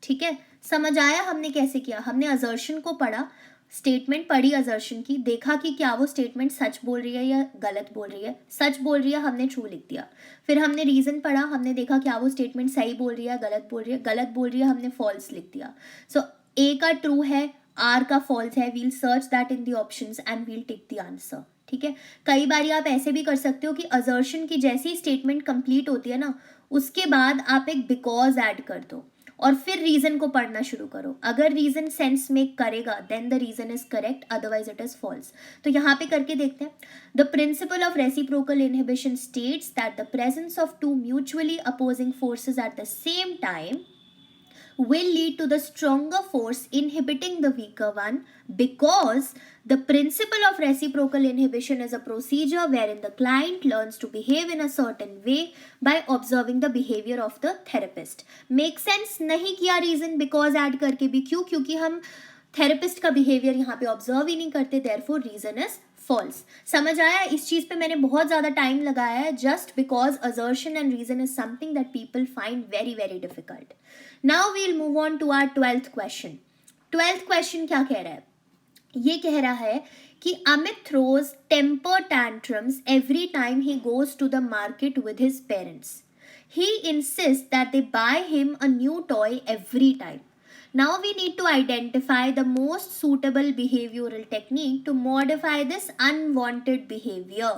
ठीक है, समझ आया हमने कैसे किया? हमने असर्शन को पढ़ा, स्टेटमेंट पढ़ी असर्शन की, देखा कि क्या वो स्टेटमेंट सच बोल रही है या गलत बोल रही है. सच बोल रही है हमने ट्रू लिख दिया. फिर हमने रीजन पढ़ा, हमने देखा क्या वो स्टेटमेंट सही बोल रही है गलत बोल रही है. गलत बोल रही है हमने फॉल्स लिख दिया. सो A का ट्रू है, R का फॉल्स है. We'll search that in the options and we'll tick the answer. ठीक है, कई बार आप ऐसे भी कर सकते हो कि असर्शन की जैसी स्टेटमेंट कंप्लीट होती है ना उसके बाद आप एक बिकॉज ऐड कर दो और फिर रीजन को पढ़ना शुरू करो. अगर रीजन सेंस मेक करेगा then the reason is correct, otherwise it is false. तो यहाँ पे करके देखते हैं. The principle of reciprocal inhibition states that the presence of two mutually opposing forces at the same time will lead to the stronger force inhibiting the weaker one because the principle of reciprocal inhibition is a procedure wherein the client learns to behave in a certain way by observing the behavior of the therapist. Make sense? नहीं किया reason because add करके भी. क्यों? क्योंकि हम therapist का behaviour यहाँ पे ऑब्जर्व ही नहीं करते, देयरफॉर रीजन इज फॉल्स। समझ आया? इस चीज पे मैंने बहुत ज्यादा टाइम लगाया है, just because assertion and reason is something that people find very very difficult. Now we will move on to our 12th question. 12th question क्या कह रहा है? ये कह रहा है कि Amit throws temper tantrums every time he goes to the market with his parents. He insists that they buy him a new toy every time. Now we need to identify the most suitable behavioral technique to modify this unwanted behavior.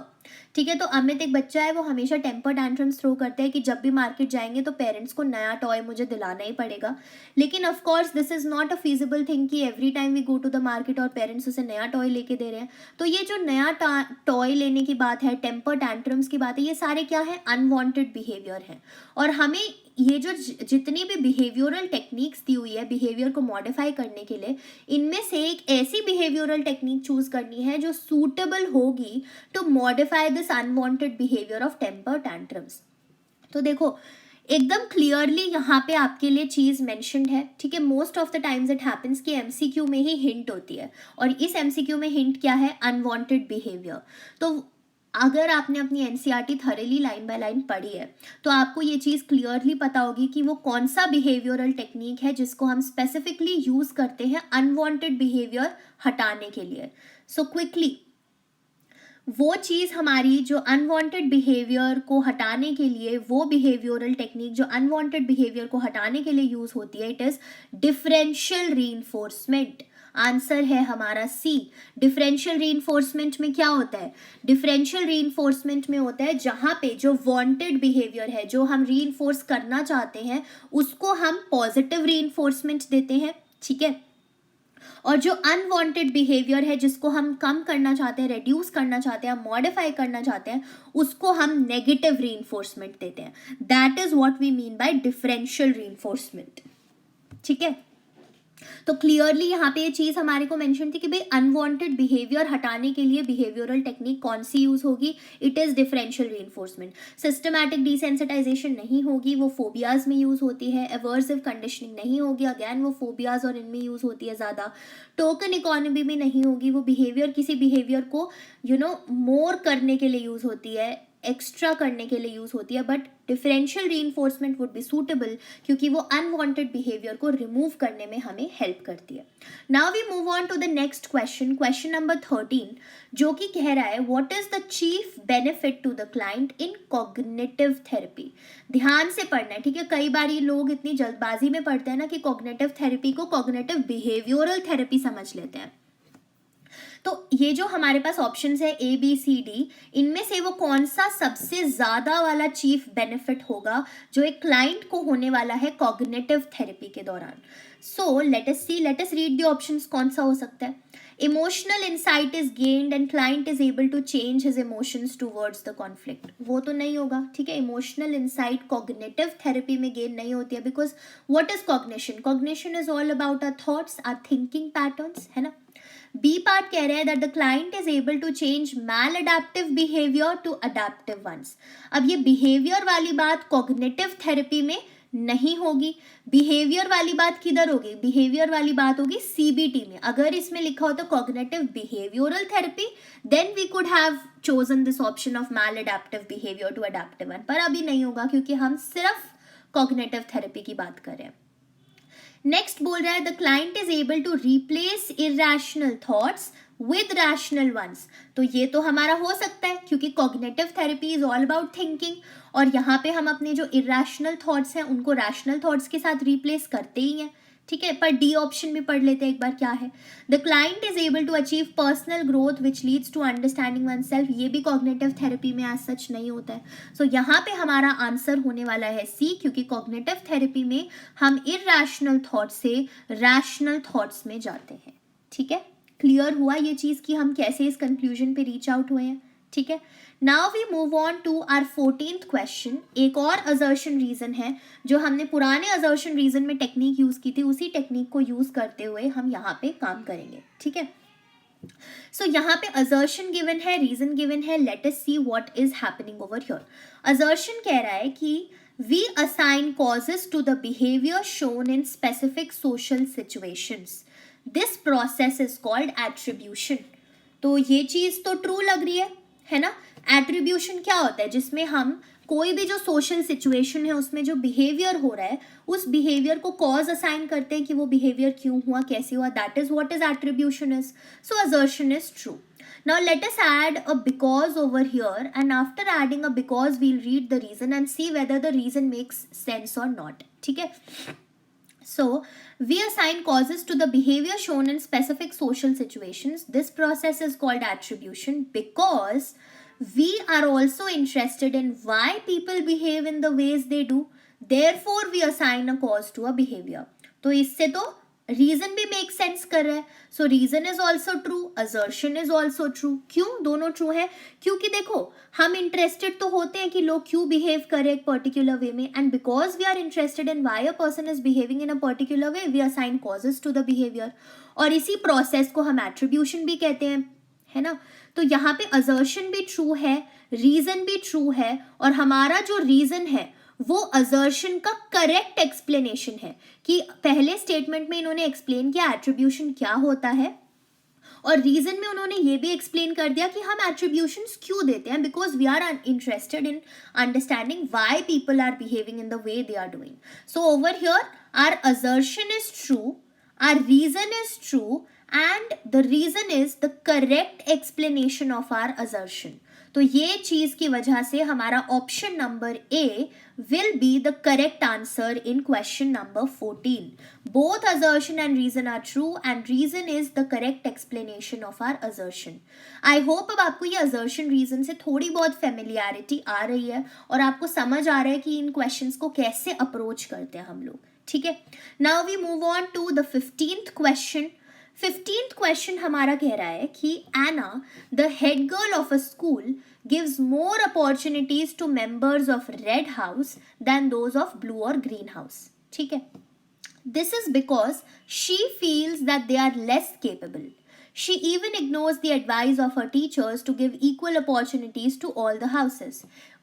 ठीक है, तो अमित एक बच्चा है, वो हमेशा temper tantrums throw करता है कि जब भी मार्केट जाएंगे तो पेरेंट्स को नया टॉय मुझे दिलाना ही पड़ेगा। लेकिन of course this is not a feasible thing कि every time we go to the market और पेरेंट्स उसे नया टॉय लेके दे रहे हैं। तो ये जो नया टॉय लेने की बात है, टेम्पर टैंट्रम्स की बात है, ये सारे क्या है? अनवांटेड बिहेवियर है। और हमें ये जो जितनी भी बिहेवियरल टेक्निक्स दी हुई है बिहेवियर को मॉडिफाई करने के लिए, इनमें से एक ऐसी बिहेवियरल टेक्निक चूज करनी है जो सूटेबल होगी to modify this unwanted behaviour of temper tantrums. तो देखो एकदम क्लियरली यहाँ पे आपके लिए चीज मेंशन्ड है, ठीक है। Most of the times it happens कि एमसीक्यू में ही हिंट होती है, और इस एमसीक्यू में हिंट क्या है? Unwanted behaviour. तो अगर आपने अपनी NCERT thoroughly line by line पढ़ी है तो आपको ये चीज़ क्लियरली पता होगी कि वो कौन सा बिहेवियरल टेक्निक है जिसको हम स्पेसिफिकली यूज करते हैं अनवांटेड बिहेवियर हटाने के लिए। सो क्विकली वो चीज़ हमारी जो अनवांटेड बिहेवियर को हटाने के लिए, वो बिहेवियरल टेक्निक जो अनवांटेड बिहेवियर को हटाने के लिए यूज होती है, it is differential reinforcement. Answer है हमारा सी। डिफरेंशियल रीइंफोर्समेंट में क्या होता है? डिफरेंशियल रीइंफोर्समेंट में होता है जहां पे जो वांटेड बिहेवियर है, जो हम रीइंफोर्स करना चाहते हैं, उसको हम पॉजिटिव रीइंफोर्समेंट देते हैं, ठीक है। और जो अनवांटेड बिहेवियर है जिसको हम कम करना चाहते हैं, रिड्यूस करना चाहते हैं, मॉडिफाई करना चाहते हैं, उसको हम नेगेटिव रीइंफोर्समेंट देते हैं। That is what we mean by differential reinforcement, ठीक है। तो क्लियरली यहाँ पे ये चीज हमारे को मेंशन थी कि भाई अनवांटेड बिहेवियर हटाने के लिए बिहेवियरल टेक्निक कौन सी यूज होगी? It is differential reinforcement. Systematic desensitisation नहीं होगी, वो फोबियाज में यूज होती है। एवर्सिव कंडीशनिंग नहीं होगी, अगेन वो फोबियाज और इनमें यूज होती है ज्यादा। टोकन इकोनॉमी भी नहीं होगी, वो बिहेवियर किसी बिहेवियर को मोर करने के लिए यूज होती है, एक्स्ट्रा करने के लिए यूज होती है। But differential reinforcement would be suitable क्योंकि वो अनवांटेड बिहेवियर को रिमूव करने में हमें हेल्प करती है। Now we move on to the next question, question number 13, जो कि कह रहा है what is the chief benefit to the client in cognitive therapy. ध्यान से पढ़ना है, ठीक है। कई बार लोग इतनी जल्दबाजी में पढ़ते हैं ना कि कॉग्निटिव थेरेपी को कॉग्निटिव बिहेवियरल थेरेपी समझ लेते हैं। तो ये जो हमारे पास ऑप्शंस है ए बी सी डी, इनमें से वो कौन सा सबसे ज्यादा वाला चीफ बेनिफिट होगा जो एक क्लाइंट को होने वाला है कॉग्निटिव थेरेपी के दौरान? So let us see, let us read the options. कौन सा हो सकता है? Emotional insight is gained and client is able to change his emotions towards the conflict. वो तो नहीं होगा, ठीक है। इमोशनल इंसाइट कॉग्निटिव थेरेपी में गेन नहीं होती है, because what is cognition? Cognition is all about our thoughts, our thinking patterns, है ना। बी पार्ट कह रहे हैं that the client is able to change maladaptive behaviour to adaptive ones. अब ये बिहेवियर वाली बात कॉग्निटिव थेरेपी में नहीं होगी। बिहेवियर वाली बात किधर होगी? बिहेवियर वाली बात होगी सीबीटी में। अगर इसमें लिखा हो तो cognitive behavioural therapy, then we could have chosen this option of maladaptive behaviour to adaptive one, पर अभी नहीं होगा क्योंकि हम सिर्फ कॉग्निटिव थेरेपी की बात कर रहे हैं। नेक्स्ट बोल रहा है the client is able to replace irrational thoughts with rational ones. तो ये तो हमारा हो सकता है क्योंकि cognitive therapy is all about thinking, और यहाँ पे हम अपने जो इरैशनल थॉट्स हैं उनको रैशनल थॉट्स के साथ रिप्लेस करते ही हैं, ठीक है। पर डी ऑप्शन भी पढ़ लेते हैं एक बार, क्या है? The client is able to achieve personal growth which leads to understanding one self. ये भी कॉग्निटिव थेरेपी में एज सच नहीं होता है। सो यहाँ पे हमारा आंसर होने वाला है सी, क्योंकि कॉग्निटिव थेरेपी में हम इरैशनल थॉट से रैशनल थॉट्स में जाते हैं, ठीक है। क्लियर हुआ ये चीज कि हम कैसे इस कंक्लूजन पे रीच आउट हुए हैं, ठीक है। Now we move on to our 14th question. एक और असर्शन रीजन है जो हमने पुराने असर्शन रीजन में टेक्निक यूज की थी, उसी टेक्निक को यूज करते हुए हम यहाँ पे काम करेंगे, ठीक है। सो यहाँ पे असर्शन गिवन है, रीजन गिवन है, let us see what is happening over here. Assertion कह रहा है कि we assign causes to the behaviour shown in specific social situations. This process is called attribution. तो ये चीज तो ट्रू लग रही है ना। एट्रीब्यूशन क्या होता है, जिसमें हम कोई भी जो सोशल सिचुएशन है उसमें जो बिहेवियर हो रहा है उस बिहेवियर को कॉज असाइन करते हैं कि वो बिहेवियर क्यों हुआ, कैसे हुआ, that is what is attribution is. So assertion is true. Now let us add a because over here, and after adding a because we'll read the reason and see whether the reason makes sense or not. ठीक है? So we assign causes to the behavior shown in specific social situations. This process is called attribution because we are also interested in why people behave in the ways they do. Therefore we assign a cause to a behavior. तो इससे तो reason भी make sense कर रहा है। So reason is also true, assertion is also true. क्यों दोनों true है? क्योंकि देखो हम इंटरेस्टेड तो होते हैं कि लोग क्यों बिहेव करें एक पर्टिकुलर वे में, and because we are interested in why a person is behaving in a particular way we assign causes to the behaviour, और इसी प्रोसेस को हम एट्रीब्यूशन भी कहते हैं, है ना। तो यहाँ पे असर्शन भी ट्रू है, रीजन भी ट्रू है, और हमारा जो रीजन है वो असर्शन का करेक्ट एक्सप्लेनेशन है कि पहले स्टेटमेंट में इन्होंने एक्सप्लेन किया एट्रीब्यूशन क्या होता है, और रीजन में उन्होंने ये भी एक्सप्लेन कर दिया कि हम एट्रीब्यूशंस क्यों देते हैं, because we are interested in understanding why people are behaving in the way they are doing. So over here our assertion is true, our reason is true, and the reason is the correct explanation of our assertion. तो ये चीज की वजह से हमारा option number A will be the correct answer in question number 14. Both assertion and reason are true, and reason is the correct explanation of our assertion. I hope अब आपको ये assertion reason से थोड़ी बहुत familiarity आ रही है और आपको समझ आ रहा है कि इन questions को कैसे approach करते हैं हम लोग. ठीक है. Now we move on to the 15th question. 15th question हमारा कह रहा है कि Anna the head girl of a school gives more opportunities to members of red house than those of blue or green house. ठीक है. This is because she feels that they are less capable. She even ignores the advice of her teachers to give equal opportunities to all the houses.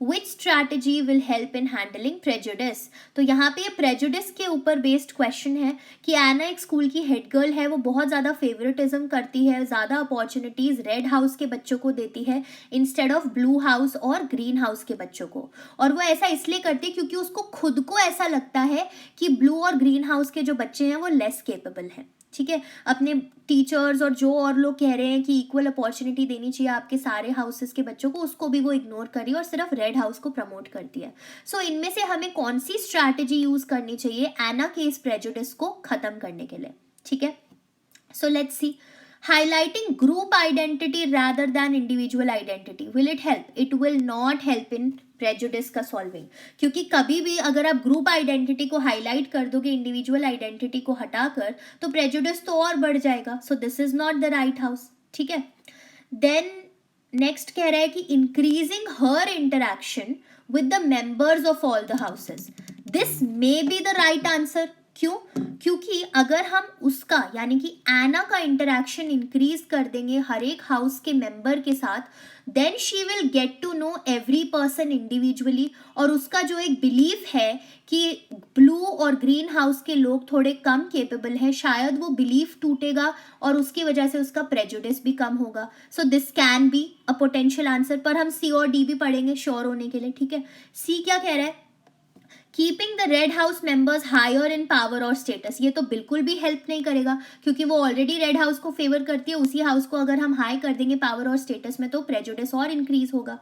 Which strategy will help in handling prejudice? तो यहाँ पे prejudice के ऊपर based question है कि एना एक school की head girl है, वो बहुत ज़्यादा फेवरेटिज्म करती है, ज़्यादा अपॉर्चुनिटीज़ रेड हाउस के बच्चों को देती है इंस्टेड ऑफ ब्लू हाउस और ग्रीन हाउस के बच्चों को. और वो ऐसा इसलिए करती है क्योंकि उसको खुद को ऐसा लगता है कि ब्लू और ग्रीन हाउस के जो बच्चे हैं वो लेस केपेबल हैं. ठीक है. अपने टीचर्स और जो और लोग कह रहे हैं कि इक्वल अपॉर्चुनिटी देनी चाहिए आपके सारे हाउसेस के बच्चों को, उसको भी वो इग्नोर कर रही है और सिर्फ रेड हाउस को प्रमोट करती है. सो इनमें से हमें कौन सी स्ट्रैटेजी यूज करनी चाहिए एना के इस प्रेजुडिस को खत्म करने के लिए? ठीक है. So let's see. Highlighting group identity rather than individual identity, will it help? It will not help in prejudice का solving, क्योंकि कभी भी अगर आप ग्रुप आइडेंटिटी को हाईलाइट कर दोगे इंडिविजुअल आइडेंटिटी को हटाकर तो प्रेजुडिस तो और बढ़ जाएगा. सो this is not the right house. ठीक है. देन नेक्स्ट कह रहा है कि increasing her interaction with the members of all the houses. This may be the right answer. क्यों? क्योंकि अगर हम उसका यानी कि एना का इंटरैक्शन इंक्रीज कर देंगे हर एक हाउस के मेंबर के साथ, then she will get to know every person individually, और उसका जो एक बिलीफ है कि ब्लू और ग्रीन हाउस के लोग थोड़े कम केपेबल हैं, शायद वो बिलीफ टूटेगा और उसकी वजह से उसका प्रेजुडिस भी कम होगा. So this can be a potential answer, पर हम सी और डी भी पढ़ेंगे श्योर होने के लिए. ठीक है. सी क्या कह रहा है? Keeping the red house members higher in power और स्टेटस. ये तो बिल्कुल भी हेल्प नहीं करेगा क्योंकि वो ऑलरेडी रेड हाउस को फेवर करती है. उसी हाउस को अगर हम हाई कर देंगे पावर और स्टेटस में तो प्रेजुडिस और इंक्रीज होगा.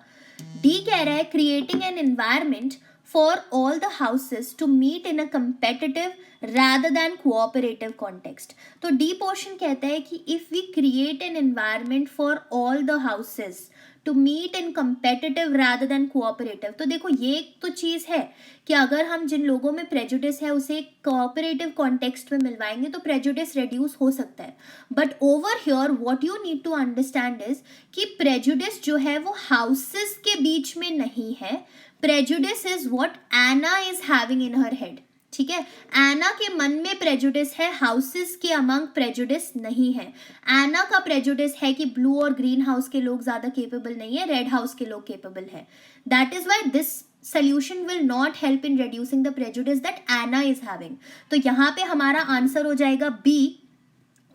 डी कह रहा है creating an environment for all the houses to meet in a competitive rather than cooperative context. तो D portion कहता है कि if we create an environment for all the houses to meet in competitive rather than cooperative, तो देखो ये एक तो चीज़ है कि अगर हम जिन लोगों में prejudice है उसे एक cooperative context में मिलवाएंगे तो prejudice reduce हो सकता है. But over here what you need to understand is कि prejudice जो है वो houses के बीच में नहीं है. Prejudice is what Anna is having in her head. ठीक है. एना के मन में प्रेजुडिस है, हाउसेस के अमंग प्रेजुडिस नहीं है. एना का प्रेजुडिस है कि ब्लू और ग्रीन हाउस के लोग ज्यादा केपेबल नहीं है, रेड हाउस के लोग केपेबल है. That is why this solution will not help in reducing the prejudice that Anna is having. तो यहाँ पे हमारा आंसर हो जाएगा बी,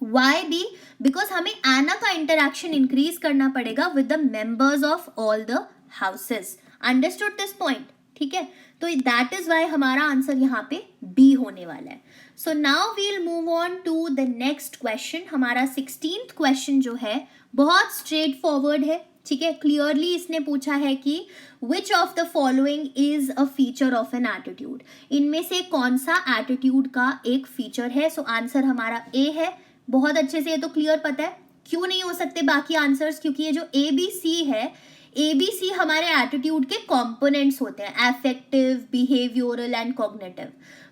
वाई बी? बिकॉज हमें एना का इंटरेक्शन इंक्रीज करना पड़ेगा with the members of all the houses. Understood this point? ठीक है, तो दैट इज वाई हमारा आंसर यहाँ पे बी होने वाला है. So now we'll move on to the next question. हमारा 16th क्वेश्चन जो है बहुत स्ट्रेट फॉरवर्ड है. ठीक है, क्लियरली इसने पूछा है कि which of the following is a feature of an attitude. इनमें से कौन सा एटीट्यूड का एक फीचर है. सो आंसर हमारा ए है. बहुत अच्छे से ये तो क्लियर पता है. क्यों नहीं हो सकते बाकी आंसर्स? क्योंकि ये जो ए बी सी है, ए बी सी हमारे एटीट्यूड के कॉम्पोनेंट्स होते हैं, एफेक्टिव, बिहेवियरल एंड कॉग्निटिव.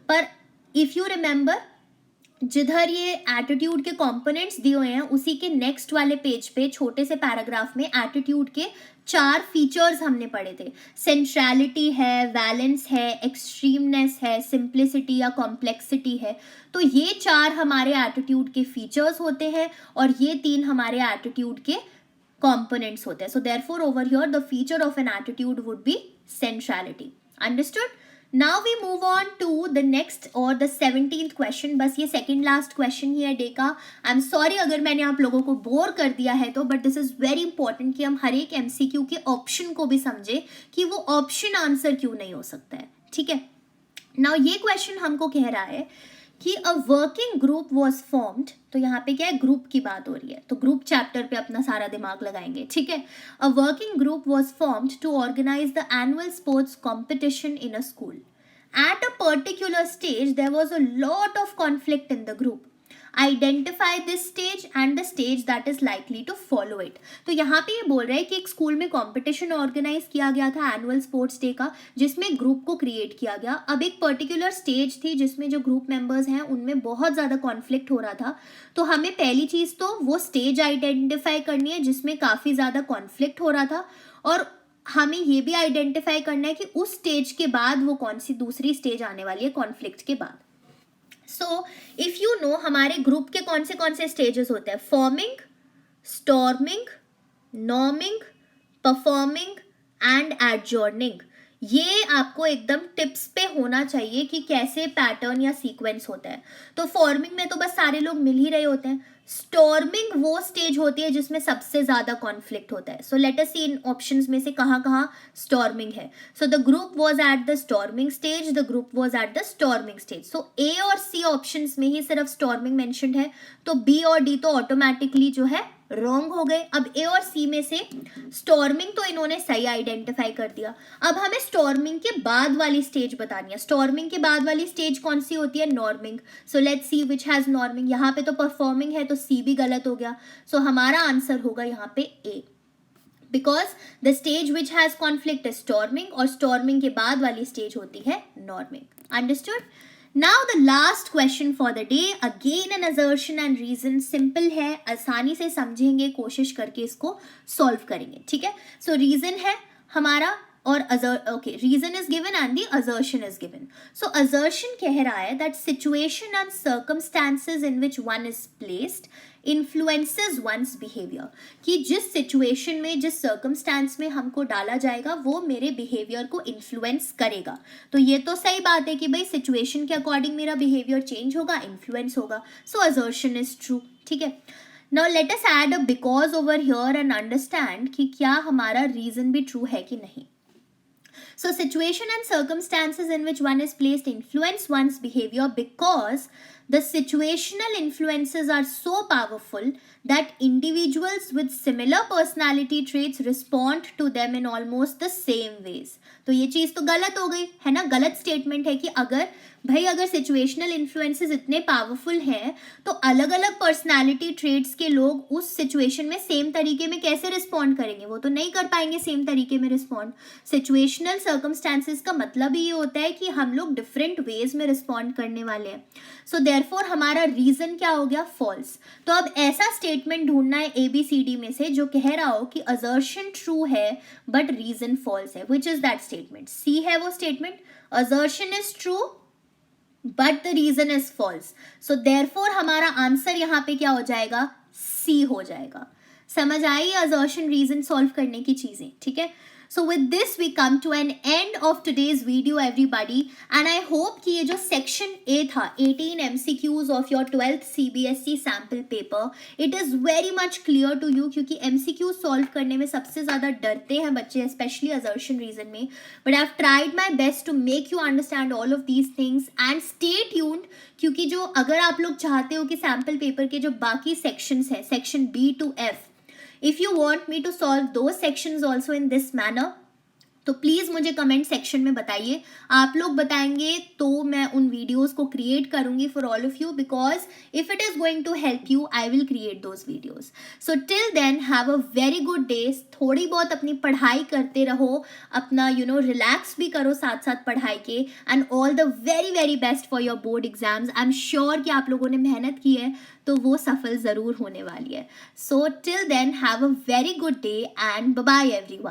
पर इफ यू रिमेंबर, जिधर ये एटीट्यूड के कंपोनेंट्स दिए हुए हैं उसी के नेक्स्ट वाले पेज पे छोटे से पैराग्राफ में एटीट्यूड के 4 फीचर्स हमने पढ़े थे. सेंट्रलिटी है, वैलेंस है, एक्सट्रीमनेस है, सिंप्लिसिटी या कॉम्प्लेक्सिटी है. तो ये 4 हमारे एटीट्यूड के फीचर्स होते हैं और ये 3 हमारे एटीट्यूड के कंपोनेंट्स होते हैं. So therefore over here the feature of an attitude would be centrality. Understood? Now we move on to the next or the 17th question. बस ये second last question ही है डे का. I'm sorry अगर मैंने आप लोगों को बोर कर दिया है तो, but this is very important कि हम हर एक MCQ के ऑप्शन को भी समझे कि वो ऑप्शन आंसर क्यों नहीं हो सकता है. ठीक है, नाउ ये क्वेश्चन हमको कह रहा है कि अ वर्किंग ग्रुप वॉज फॉर्म्ड. तो यहाँ पे क्या है, ग्रुप की बात हो रही है, तो ग्रुप चैप्टर पे अपना सारा दिमाग लगाएंगे. ठीक है, a working group was formed to organise the annual sports competition in a school. At a particular stage, there was a lot of conflict in the group. Identify this stage and the stage that is likely to follow it. तो यहाँ पे ये बोल रहा है कि एक school में कंपटीशन ऑर्गेनाइज किया गया था एनुअल स्पोर्ट्स डे का, जिसमें ग्रुप को क्रिएट किया गया. अब एक पर्टिकुलर स्टेज थी जिसमें जो ग्रुप मेंबर्स हैं उनमें बहुत ज़्यादा कॉन्फ्लिक्ट हो रहा था. तो हमें पहली चीज़ तो वो स्टेज आइडेंटिफाई करनी है जिसमें काफ़ी ज़्यादा कॉन्फ्लिक्ट हो रहा था, और हमें ये भी आइडेंटिफाई करना है कि उस स्टेज के बाद वो कौन सी दूसरी स्टेज आने वाली है कॉन्फ्लिक्ट के बाद. सो इफ यू नो हमारे ग्रुप के कौन से स्टेजेस होते हैं, forming, storming, norming, performing and adjourning. ये आपको एकदम टिप्स पे होना चाहिए कि कैसे पैटर्न या सीक्वेंस होता है. तो फॉर्मिंग में तो बस सारे लोग मिल ही रहे होते हैं. स्टॉर्मिंग वो स्टेज होती है जिसमें सबसे ज्यादा कॉन्फ्लिक्ट होता है. सो लेट अस सी इन ऑप्शंस में से कहाँ कहाँ स्टॉर्मिंग है. So the group was at the storming stage, the group was at the storming stage. So A और सी ऑप्शंस में ही सिर्फ स्टॉर्मिंग मेंशन्ड है, तो बी और डी तो ऑटोमेटिकली जो है रॉन्ग हो गए. अब ए और सी में से स्टॉर्मिंग तो इन्होंने सही आइडेंटिफाई कर दिया. अब हमें स्टॉर्मिंग के बाद वाली स्टेज बतानी है. स्टॉर्मिंग के बाद वाली स्टेज कौन सी होती है, norming. So let's see which has norming. यहाँ पे तो परफॉर्मिंग है तो सी भी गलत हो गया. सो हमारा आंसर होगा यहाँ पे A, because the stage which has conflict is storming और स्टॉर्मिंग के बाद वाली स्टेज होती है norming. Understood? Now the last question for the day, again an assertion and reason. Simple है, आसानी से समझेंगे, कोशिश करके इसको सॉल्व करेंगे. ठीक है, सो रीजन है हमारा और reason is given and the assertion is given. So assertion कह रहा है that situation and circumstances in which one is placed influences one's behavior. कि जिस सिचुएशन में, जिस सर्कमस्टांस में हमको डाला जाएगा वो मेरे बिहेवियर को इन्फ्लुएंस करेगा. तो ये तो सही बात है कि भाई सिचुएशन के अकॉर्डिंग मेरा बिहेवियर चेंज होगा, इन्फ्लुएंस होगा. सो assertion इज ट्रू. ठीक है, now let us add a because over here and understand कि क्या हमारा रीजन भी ट्रू है कि नहीं. So situation and circumstances in which one is placed influence one's behavior because the situational influences are so powerful that individuals with similar personality traits respond to them in almost the same ways. तो ये चीज़ तो गलत हो गई है ना, गलत statement है कि अगर सिचुएशनल इन्फ्लुएंसेस इतने पावरफुल हैं तो अलग अलग पर्सनालिटी ट्रेट्स के लोग उस सिचुएशन में सेम तरीके में कैसे रिस्पॉन्ड करेंगे, वो तो नहीं कर पाएंगे सेम तरीके में रिस्पॉन्ड. सिचुएशनल सर्कमस्टांसेस का मतलब ही ये होता है कि हम लोग डिफरेंट वेज में रिस्पॉन्ड करने वाले हैं. सो देयरफॉर हमारा रीजन क्या हो गया, फॉल्स. तो अब ऐसा स्टेटमेंट ढूंढना है ABCD में से जो कह रहा हो कि असर्शन ट्रू है बट रीजन फॉल्स है. Which is that statement? C है वो statement. Assertion is true but the reason is false. So therefore हमारा आंसर यहाँ पे क्या हो जाएगा, C हो जाएगा. समझ आई assertion reason सॉल्व करने की चीजें. ठीक है, So with this we come to an end of today's video everybody, and I hope कि ये जो section A था 18 MCQs of your 12th CBSE sample paper, it is very much clear to you, क्योंकि MCQ solve करने में सबसे ज़्यादा डरते हैं बच्चे, especially assertion reason में, but I've tried my best to make you understand all of these things, and stay tuned, क्योंकि जो अगर आप लोग चाहते हो कि sample paper के जो बाकी sections है, section B to F, if you want me to solve those sections also in this manner, तो प्लीज़ मुझे कमेंट सेक्शन में बताइए. आप लोग बताएंगे तो मैं उन वीडियोस को क्रिएट करूँगी for all of you, because if it is going to help you I will create those videos. So till then have a very good day. थोड़ी बहुत अपनी पढ़ाई करते रहो, अपना रिलैक्स भी करो साथ साथ पढ़ाई के, and all the very very best for your board exams. I am sure कि आप लोगों ने मेहनत की है तो वो सफल ज़रूर होने वाली है. So till then have a very good day and bye bye everyone.